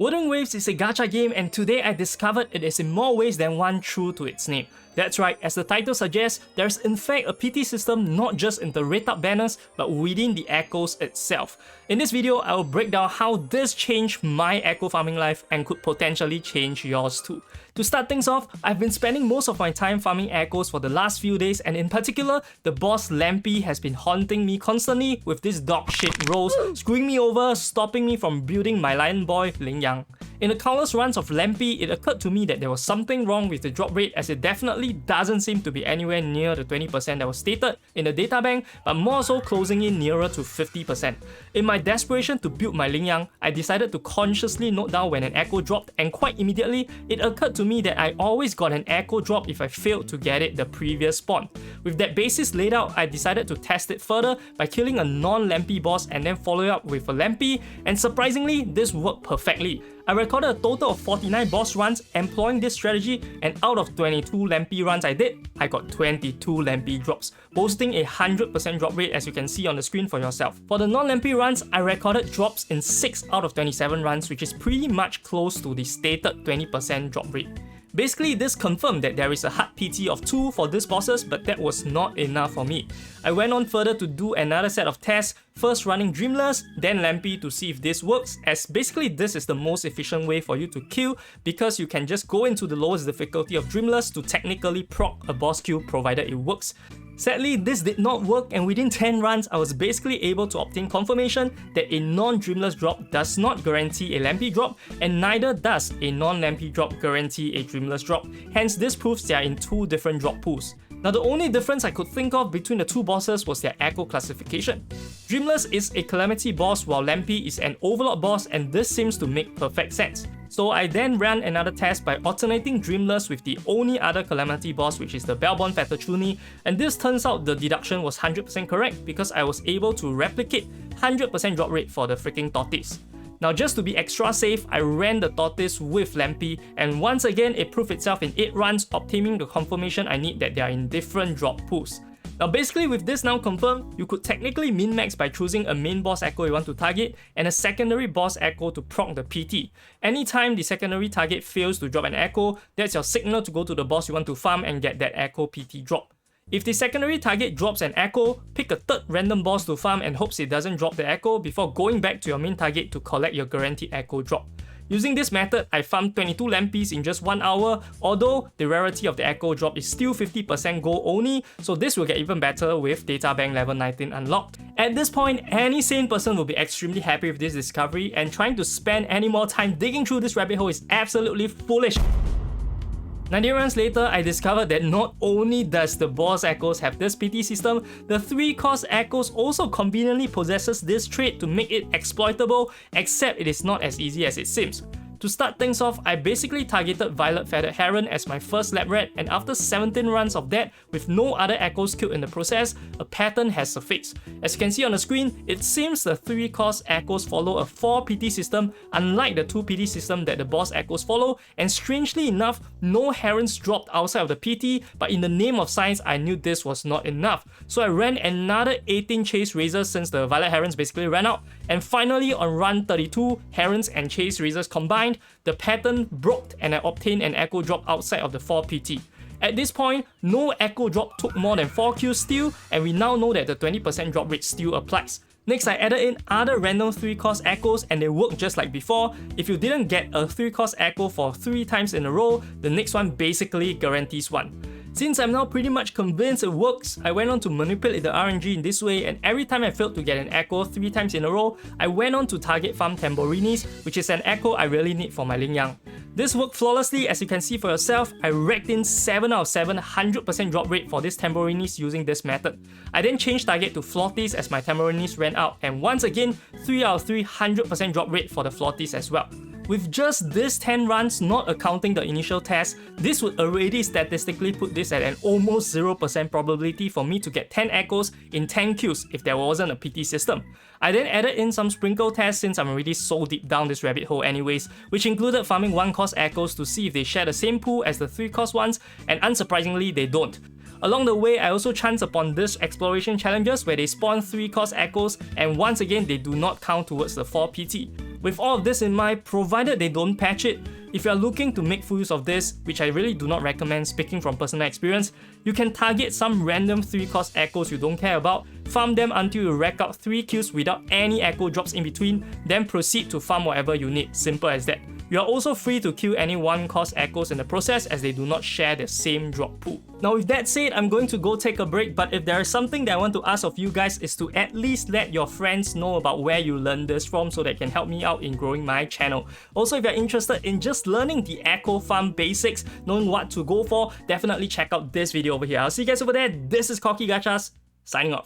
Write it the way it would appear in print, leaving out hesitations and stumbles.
Wuthering Waves is a gacha game, and today I discovered it is in more ways than one true to its name. That's right, as the title suggests, there's in fact a PT system not just in the rate-up banners, but within the echoes itself. In this video, I will break down how this changed my echo farming life and could potentially change yours too. To start things off, I've been spending most of my time farming echoes for the last few days, and in particular, the boss Lampy has been haunting me constantly with this dog shit rolls, screwing me over, stopping me from building my lion boy Ling Yang. In the countless runs of Lampy, it occurred to me that there was something wrong with the drop rate, as it definitely doesn't seem to be anywhere near the 20% that was stated in the databank, but more so closing in nearer to 50%. In my desperation to build my Ling Yang, I decided to consciously note down when an echo dropped, and quite immediately, it occurred to me that I always got an echo drop if I failed to get it the previous spawn. With that basis laid out, I decided to test it further by killing a non-Lampy boss and then following up with a Lampy, and surprisingly, this worked perfectly. I recorded a total of 49 boss runs employing this strategy, and out of 22 Lampy runs I did, I got 22 Lampy drops, boasting a 100% drop rate as you can see on the screen for yourself. For the non-Lampy runs, I recorded drops in 6 out of 27 runs, which is pretty much close to the stated 20% drop rate. Basically, this confirmed that there is a hard PT of 2 for these bosses, but that was not enough for me. I went on further to do another set of tests, first running Dreamless, then Lampy to see if this works, as basically this is the most efficient way for you to kill, because you can just go into the lowest difficulty of Dreamless to technically proc a boss kill provided it works. Sadly, this did not work, and within 10 runs, I was basically able to obtain confirmation that a non-Dreamless drop does not guarantee a Lampy drop, and neither does a non-Lampy drop guarantee a Dreamless drop. Hence, this proves they are in 2 different drop pools. Now, the only difference I could think of between the 2 bosses was their echo classification. Dreamless is a Calamity boss while Lampy is an Overlord boss, and this seems to make perfect sense. So I then ran another test by alternating Dreamless with the only other Calamity boss, which is the Bellborn Fettuccine, and this turns out the deduction was 100% correct because I was able to replicate 100% drop rate for the freaking Tortoise. Now, just to be extra safe, I ran the Tortoise with Lampy, and once again it proved itself in 8 runs, obtaining the confirmation I need that they are in different drop pools. Now basically, with this now confirmed, you could technically min-max by choosing a main boss echo you want to target and a secondary boss echo to proc the PT. Anytime the secondary target fails to drop an echo, that's your signal to go to the boss you want to farm and get that echo PT drop. If the secondary target drops an echo, pick a third random boss to farm and hopes it doesn't drop the echo before going back to your main target to collect your guaranteed echo drop. Using this method, I farmed 22 Lampys in just 1 hour, although the rarity of the echo drop is still 50% gold only, so this will get even better with data bank level 19 unlocked. At this point, any sane person will be extremely happy with this discovery, and trying to spend any more time digging through this rabbit hole is absolutely foolish. 90 runs later, I discovered that not only does the boss echoes have this PT system, the 3-cost echoes also conveniently possesses this trait to make it exploitable, except it is not as easy as it seems. To start things off, I basically targeted Violet Feathered Heron as my first lab rat, and after 17 runs of that, with no other echoes killed in the process, a pattern has surfaced. As you can see on the screen, it seems the 3-cost echoes follow a 4 PT system, unlike the 2 PT system that the boss echoes follow, and strangely enough, no herons dropped outside of the PT, but in the name of science, I knew this was not enough. So I ran another 18 chase razors since the Violet Herons basically ran out, and finally on run 32, herons and chase razors combined, the pattern broke and I obtained an echo drop outside of the 4 PT. At this point, no echo drop took more than 4 kills still, and we now know that the 20% drop rate still applies. Next, I added in other random 3-cost echoes, and they work just like before. If you didn't get a 3-cost echo for 3 times in a row, the next one basically guarantees one. Since I'm now pretty much convinced it works, I went on to manipulate the RNG in this way, and every time I failed to get an echo 3 times in a row, I went on to target farm Tamborinis, which is an echo I really need for my Ling Yang. This worked flawlessly, as you can see for yourself. I racked in 7 out of 7 100% drop rate for this Tamborinis using this method. I then changed target to Flotties as my Tamborinis ran out, and once again, 3 out of 3 100% drop rate for the Flotties as well. With just these 10 runs, not accounting the initial test, this would already statistically put this at an almost 0% probability for me to get 10 echoes in 10 kills if there wasn't a PT system. I then added in some sprinkle tests since I'm already so deep down this rabbit hole anyways, which included farming 1-cost echoes to see if they share the same pool as the 3-cost ones, and unsurprisingly they don't. Along the way, I also chanced upon these exploration challenges where they spawn 3-cost echoes, and once again they do not count towards the 4 PT. With all of this in mind, provided they don't patch it, if you are looking to make full use of this, which I really do not recommend speaking from personal experience, you can target some random 3-cost echoes you don't care about, farm them until you rack up 3 kills without any echo drops in between, then proceed to farm whatever you need, simple as that. You are also free to kill any 1-cost echoes in the process as they do not share the same drop pool. Now with that said, I'm going to go take a break, but if there is something that I want to ask of you guys is to at least let your friends know about where you learned this from so that can help me out in growing my channel. Also, if you're interested in just learning the echo farm basics, knowing what to go for, definitely check out this video over here. I'll see you guys over there. This is Cocky Gachas, signing off.